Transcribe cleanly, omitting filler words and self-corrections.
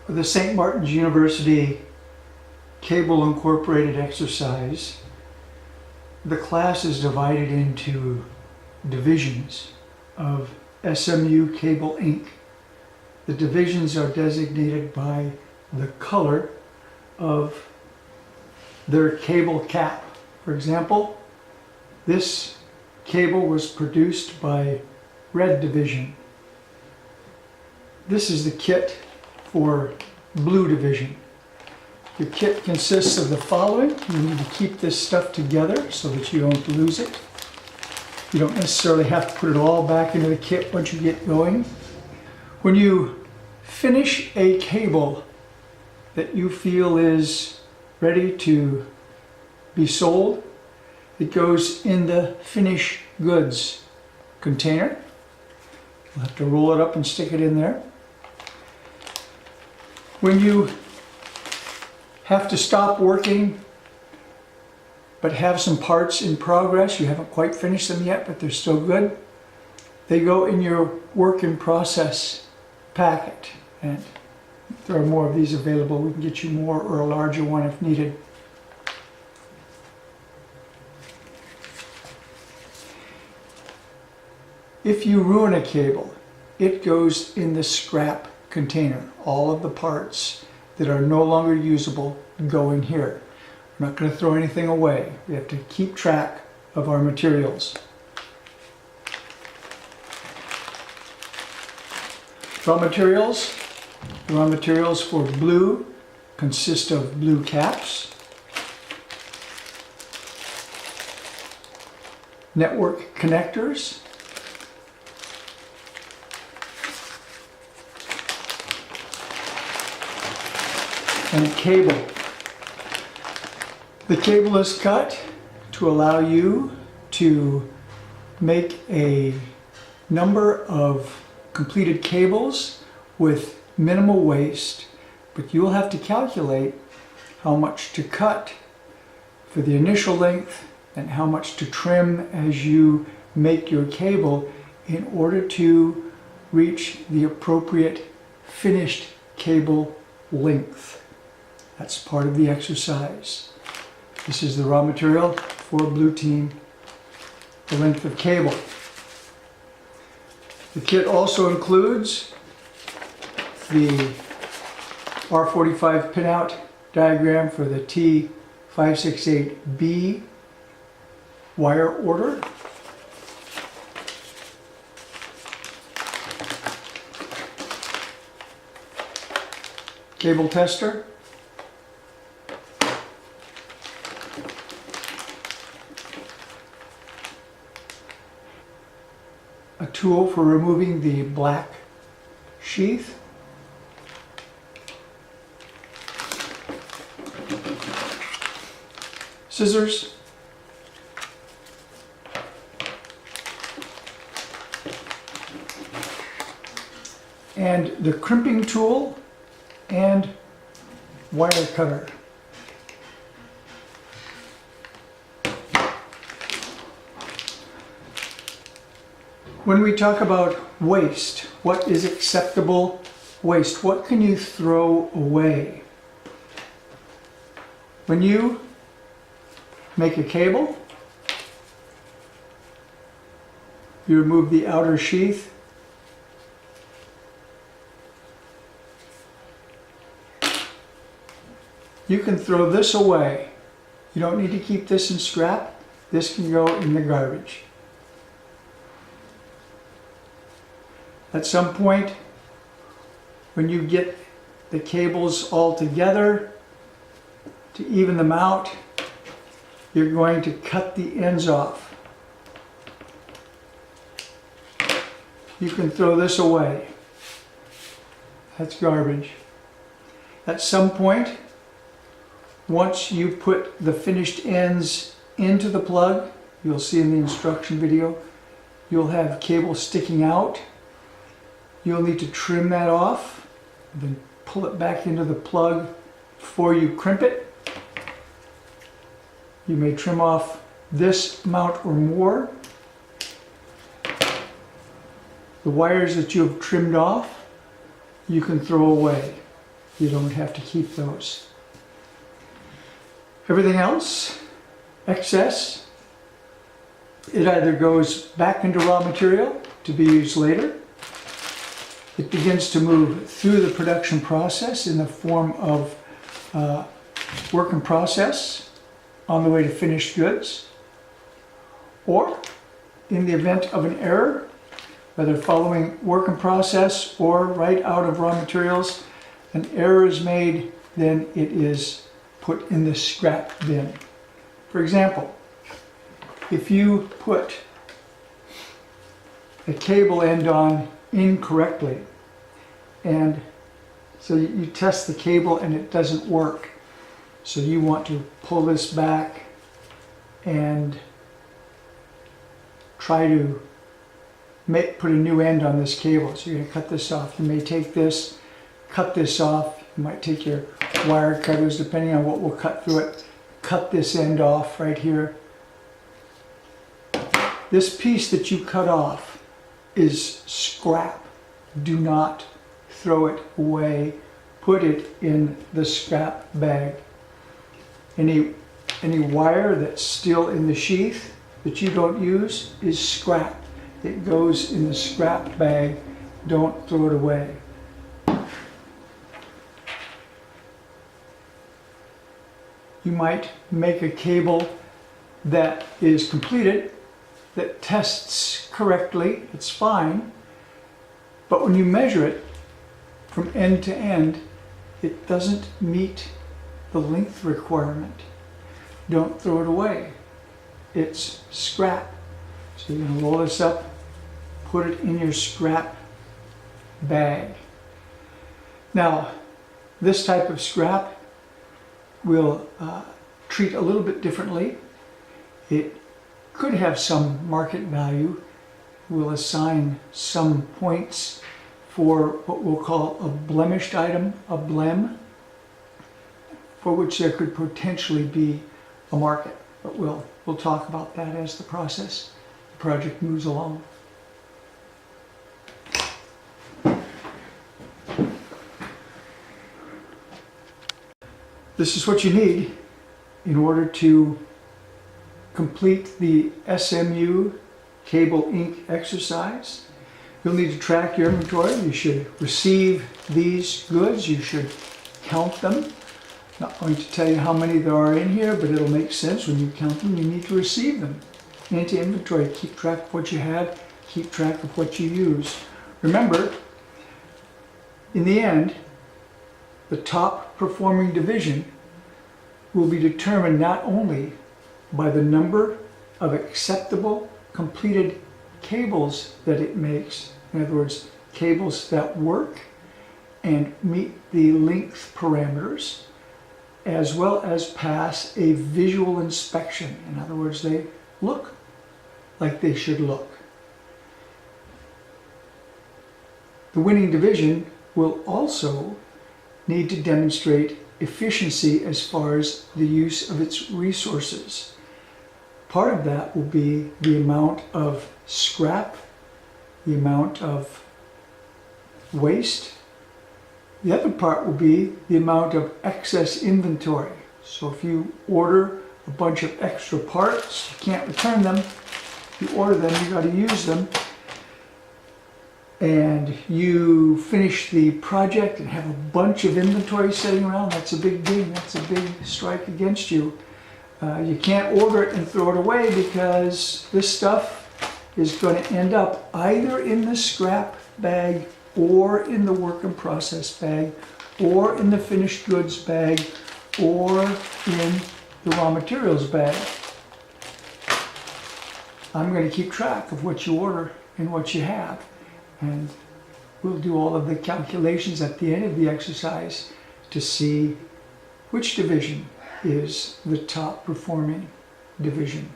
For the St. Martin's University Cable Incorporated exercise, the class is divided into divisions of SMU Cable Inc. The divisions are designated by the color of their cable cap. For example, this cable was produced by Red Division. This is the kit for Blue Division. The kit consists of the following. You need to keep this stuff together so that you don't lose it. You don't necessarily have to put it all back into the kit once you get going. When you finish a cable that you feel is ready to be sold, it goes in the finished goods container. You'll have to roll it up and stick it in there. When you have to stop working but have some parts in progress, you haven't quite finished them yet, but they're still good, they go in your work in process packet. And there are more of these available. We can get you more or a larger one if needed. If you ruin a cable, it goes in the scrap container. All of the parts that are no longer usable go in here. We're not going to throw anything away. We have to keep track of our materials. Raw materials. The raw materials for blue consist of blue caps, network connectors, and cable. The cable is cut to allow you to make a number of completed cables with minimal waste, but you'll have to calculate how much to cut for the initial length and how much to trim as you make your cable in order to reach the appropriate finished cable length. That's part of the exercise. This is the raw material for Blue Team, the length of cable. The kit also includes the R45 pinout diagram for the T568B wire order. Cable tester. A tool for removing the black sheath. Scissors. And the crimping tool and wire cutter. When we talk about waste, what is acceptable waste? What can you throw away? When you make a cable, you remove the outer sheath. You can throw this away. You don't need to keep this in scrap. This can go in the garbage. At some point, when you get the cables all together, to even them out, you're going to cut the ends off. You can throw this away. That's garbage. At some point, once you put the finished ends into the plug, you'll see in the instruction video, you'll have cable sticking out. You'll need to trim that off, then pull it back into the plug before you crimp it. You may trim off this amount or more. The wires that you have trimmed off, you can throw away. you don't have to keep those. Everything else, excess, it either goes back into raw material to be used later. It begins to move through the production process in the form of work in process on the way to finished goods. Or, in the event of an error, whether following work in process or right out of raw materials, an error is made, then it is put in the scrap bin. For example, if you put a cable end on incorrectly, and so you test the cable and it doesn't work, so you want to pull this back and try to put a new end on this cable. So you're going to cut this off. You may take this, cut this off. You might take your wire cutters, depending on what will cut through it. Cut this end off right here. This piece that you cut off is scrap. Do not throw it away. Put it in the scrap bag. Any wire that's still in the sheath that you don't use is scrap. It goes in the scrap bag. Don't throw it away. You might make a cable that is completed, that tests correctly, it's fine, but when you measure it from end to end, it doesn't meet the length requirement. Don't throw it away. It's scrap. So you're going to roll this up, put it in your scrap bag. Now, this type of scrap will treat a little bit differently. It could have some market value. We'll assign some points for what we'll call a blemished item, a blem, for which there could potentially be a market. But we'll talk about that as the project moves along. This is what you need in order to complete the SMU Cable Inc. exercise. You'll need to track your inventory. You should receive these goods. You should count them. Not going to tell you how many there are in here, but it'll make sense when you count them. You need to receive them into inventory. Keep track of what you have. Keep track of what you use. Remember, in the end, the top performing division will be determined not only by the number of acceptable completed cables that it makes, in other words, cables that work and meet the length parameters, as well as pass a visual inspection. In other words, they look like they should look. The winning division will also need to demonstrate efficiency as far as the use of its resources. Part of that will be the amount of scrap, the amount of waste. The other part will be the amount of excess inventory. So if you order a bunch of extra parts, you can't return them. If you order them, you got to use them. And you finish the project and have a bunch of inventory sitting around, that's a big ding, that's a big strike against you. You can't order it and throw it away, because this stuff is going to end up either in the scrap bag or in the work in process bag or in the finished goods bag or in the raw materials bag. I'm going to keep track of what you order and what you have. And we'll do all of the calculations at the end of the exercise to see which division is the top performing division.